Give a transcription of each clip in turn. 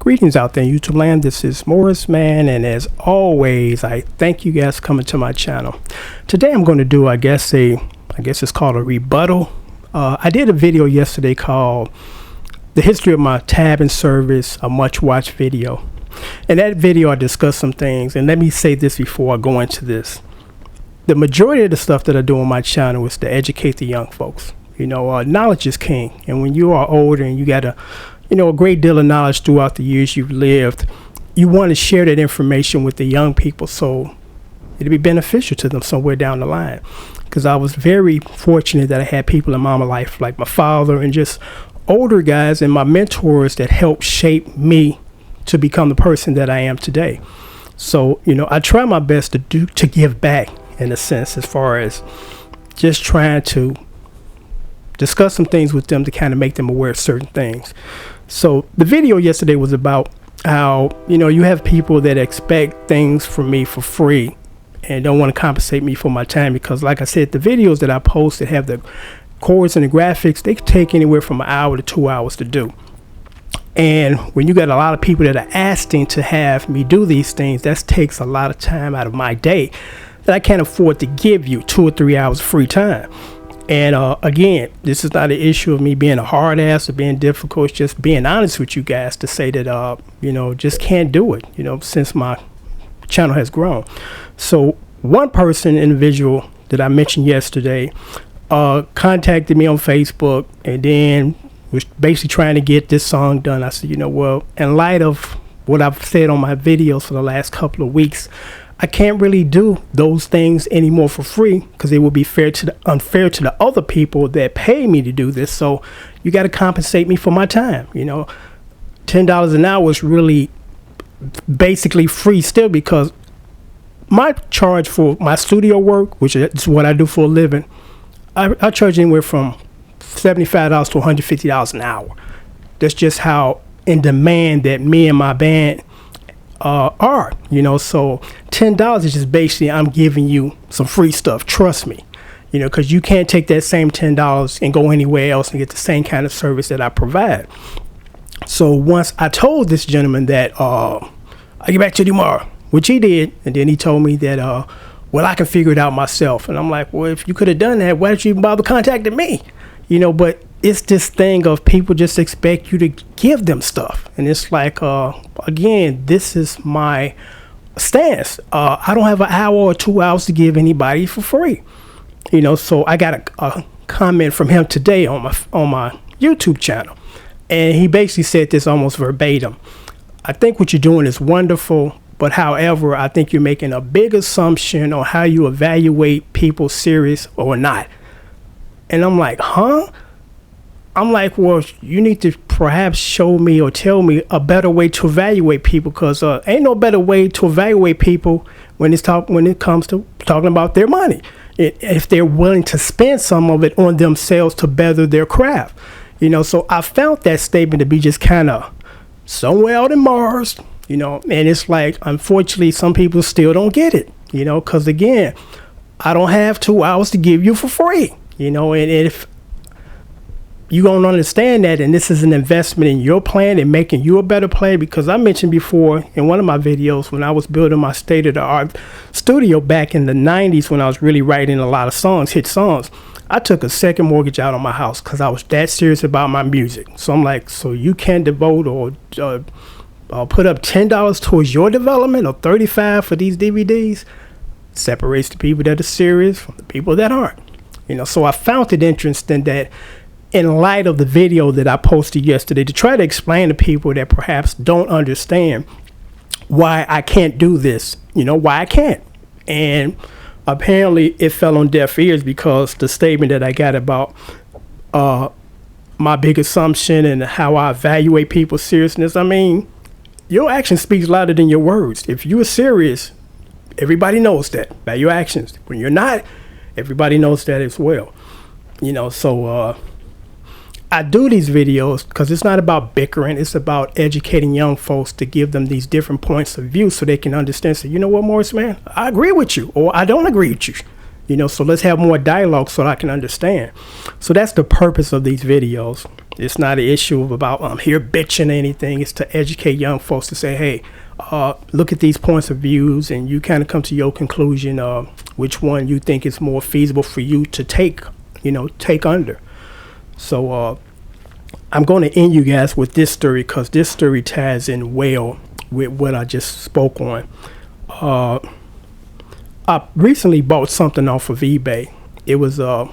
Greetings out there in YouTube land. This is Morris Man, and as always, I thank you guys for coming to my channel. Today I'm going to do, I guess it's called a rebuttal. I did a video yesterday called The History of My Tab and Service, a much watched video. In that video I discussed some things, and let me say this before I go into this. The majority of the stuff that I do on my channel is to educate the young folks. You know, knowledge is king, and when you are older and you got a great deal of knowledge throughout the years you've lived, you want to share that information with the young people so it'll be beneficial to them somewhere down the line. Because I was very fortunate that I had people in my life like my father and just older guys and my mentors that helped shape me to become the person that I am today. So, I try my best to give back in a sense, as far as just trying to discuss some things with them to kind of make them aware of certain things. So the video yesterday was about how, you have people that expect things from me for free and don't want to compensate me for my time, because like I said, the videos that I post that have the chords and the graphics, they can take anywhere from an hour to 2 hours to do. And when you got a lot of people that are asking to have me do these things, that takes a lot of time out of my day that I can't afford to give you 2 or 3 hours of free time. And again, this is not an issue of me being a hard ass or being difficult. It's just being honest with you guys to say that, just can't do it, since my channel has grown. So one individual that I mentioned yesterday contacted me on Facebook and then was basically trying to get this song done. I said, well, in light of what I've said on my videos for the last couple of weeks, I can't really do those things anymore for free, because it would be unfair to the other people that pay me to do this. So you got to compensate me for my time. $10 an hour is really basically free still, because my charge for my studio work, which is what I do for a living, I charge anywhere from $75 to $150 an hour. That's just how in demand that me and my band are, so $10 is just basically I'm giving you some free stuff. Trust me, because you can't take that same $10 and go anywhere else and get the same kind of service that I provide. So once I told this gentleman that I'll get back to you tomorrow, which he did, and then he told me that well, I can figure it out myself. And I'm like, well, if you could have done that, why did you even bother contacting me? But it's this thing of people just expect you to give them stuff. And it's like, again, this is my stance. I don't have an hour or 2 hours to give anybody for free. So I got a comment from him today on my YouTube channel. And he basically said this almost verbatim. I think what you're doing is wonderful, but however, I think you're making a big assumption on how you evaluate people serious or not. And I'm like, huh? I'm like, well, you need to perhaps show me or tell me a better way to evaluate people, because ain't no better way to evaluate people when it comes to talking about their money. If they're willing to spend some of it on themselves to better their craft. So I found that statement to be just kind of somewhere out in Mars, and it's like, unfortunately, some people still don't get it, because again, I don't have 2 hours to give you for free. And if you don't understand that, and this is an investment in your plan and making you a better player, because I mentioned before in one of my videos when I was building my state-of-the-art studio back in the 90s, when I was really writing a lot of songs, hit songs, I took a second mortgage out on my house because I was that serious about my music. So I'm like, so you can't devote or put up $10 towards your development or $35 for these DVDs? Separates the people that are serious from the people that aren't. So I found it interesting that in light of the video that I posted yesterday, to try to explain to people that perhaps don't understand why I can't do this, why I can't. And apparently it fell on deaf ears, because the statement that I got about my big assumption and how I evaluate people's seriousness, I mean, your action speaks louder than your words. If you are serious, everybody knows that by your actions. When you're not, everybody knows that as well. So I do these videos because it's not about bickering. It's about educating young folks to give them these different points of view so they can understand. So, you know what, Morris, man, I agree with you, or I don't agree with you. So let's have more dialogue so that I can understand. So that's the purpose of these videos. It's not an issue of about I'm here bitching or anything. It's to educate young folks to say, hey, look at these points of views, and you kind of come to your conclusion of which one you think is more feasible for you to take under. So I'm going to end you guys with this story, because this story ties in well with what I just spoke on. I recently bought something off of eBay. It was a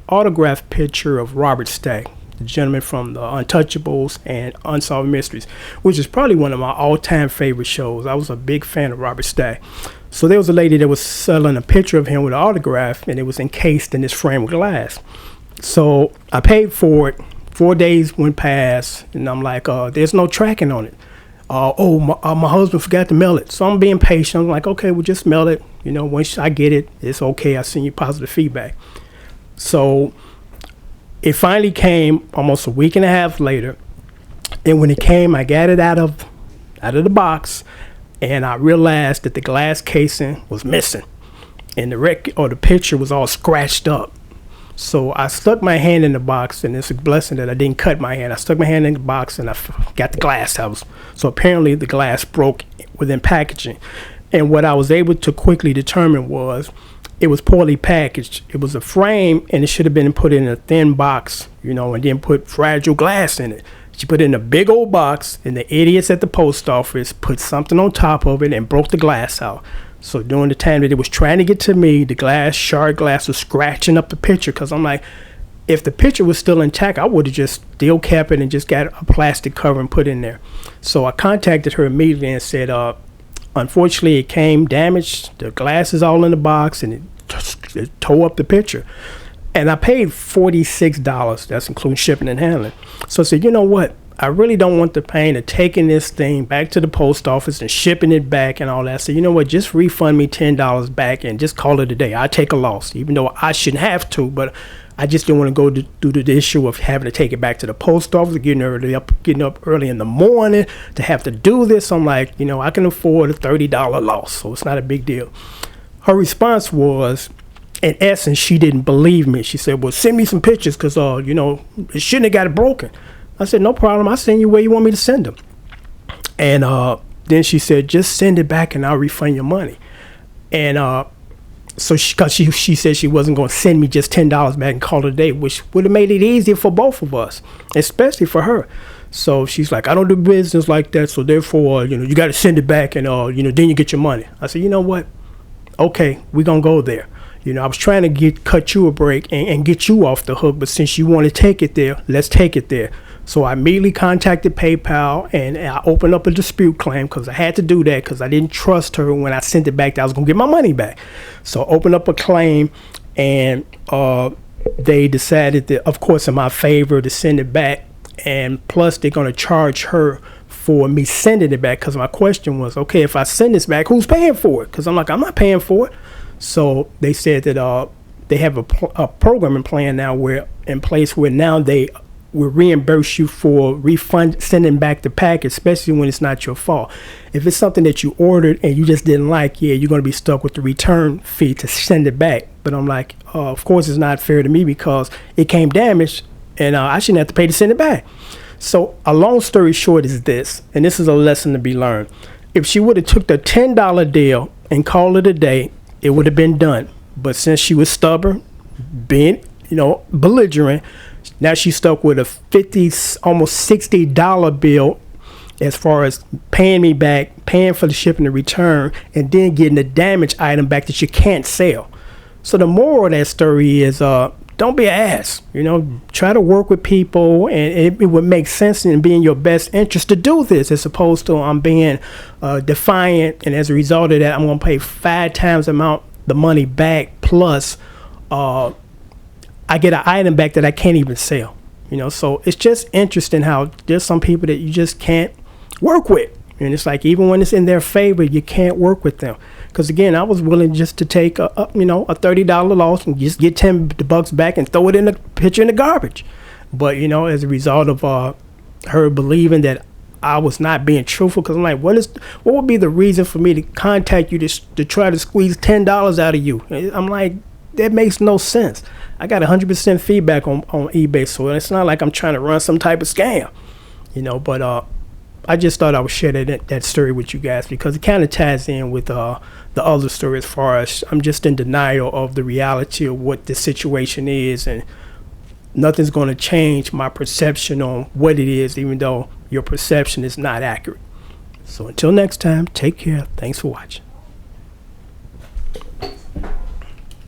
autographed picture of Robert Stack, the gentleman from the Untouchables and Unsolved Mysteries, which is probably one of my all-time favorite shows. I was a big fan of Robert Stack. So there was a lady that was selling a picture of him with an autograph, and it was encased in this frame of glass. So I paid for it. 4 days went past, and I'm like, there's no tracking on it. My husband forgot to mail it. So I'm being patient. I'm like, okay, we'll just mail it. Once I get it, it's okay. I send you positive feedback. So it finally came almost a week and a half later. And when it came, I got it out of the box, and I realized that the glass casing was missing, and the picture was all scratched up. So I stuck my hand in the box, and it's a blessing that I didn't cut my hand. I stuck my hand in the box, and I got the glass out. So apparently the glass broke within packaging. And what I was able to quickly determine was it was poorly packaged. It was a frame, and it should have been put in a thin box, and then put fragile glass in it. She put it in a big old box, and the idiots at the post office put something on top of it and broke the glass out. So during the time that it was trying to get to me, the shard glass was scratching up the picture, because I'm like, if the picture was still intact, I would have just still kept it and just got a plastic cover and put in there. So I contacted her immediately and said, unfortunately, it came damaged. The glass is all in the box, and it tore up the picture. And I paid $46. That's including shipping and handling. So I said, you know what? I really don't want the pain of taking this thing back to the post office and shipping it back and all that. So you know what? Just refund me $10 back and just call it a day. I take a loss, even though I shouldn't have to, but I just didn't want to go through the issue of having to take it back to the post office, getting up early in the morning to have to do this. I'm like, I can afford a $30 loss, so it's not a big deal. Her response was, in essence, she didn't believe me. She said, well, send me some pictures, because, it shouldn't have got it broken. I said, no problem. I'll send you where you want me to send them. And then she said, just send it back and I'll refund your money. And so she said she wasn't going to send me just $10 back and call it a day, which would have made it easier for both of us, especially for her. So she's like, I don't do business like that, so therefore, you got to send it back, and, then you get your money. I said, you know what? Okay, we're going to go there. I was trying to cut you a break and get you off the hook, but since you want to take it there, let's take it there. So I immediately contacted PayPal, and I opened up a dispute claim, because I had to do that, because I didn't trust her when I sent it back that I was going to get my money back. So I opened up a claim, and they decided that, of course, in my favor, to send it back. And plus, they're going to charge her for me sending it back, because my question was, okay, if I send this back, who's paying for it? Because I'm like, I'm not paying for it. So they said that they have a programming plan now where now they will reimburse you for sending back the package, especially when it's not your fault. If it's something that you ordered and you just didn't like, you're going to be stuck with the return fee to send it back. But I'm like, of course it's not fair to me, because it came damaged, and I shouldn't have to pay to send it back. So a long story short is this, and this is a lesson to be learned. If she would have took the $10 deal and called it a day, it would have been done. But since she was stubborn, being, belligerent, now she's stuck with a $50, almost $60 bill as far as paying me back, paying for the shipping and return, and then getting a damaged item back that you can't sell. So the moral of that story is, don't be an ass. Try to work with people, and it would make sense and be in your best interest to do this, as opposed to I'm being defiant, and as a result of that, I'm going to pay 5 times the money back, plus I get an item back that I can't even sell. So it's just interesting how there's some people that you just can't work with, and it's like, even when it's in their favor, you can't work with them. Because again, I was willing just to take a $30 loss and just get $10 back and throw it in the picture in the garbage. But as a result of her believing that I was not being truthful, because I'm like, what would be the reason for me to contact you to try to squeeze $10 out of you? I'm like, that makes no sense. I got 100% feedback on eBay, so it's not like I'm trying to run some type of scam, but I just thought I would share that story with you guys because it kind of ties in with the other story as far as I'm just in denial of the reality of what the situation is, and nothing's going to change my perception on what it is, even though your perception is not accurate. So until next time, take care. Thanks for watching.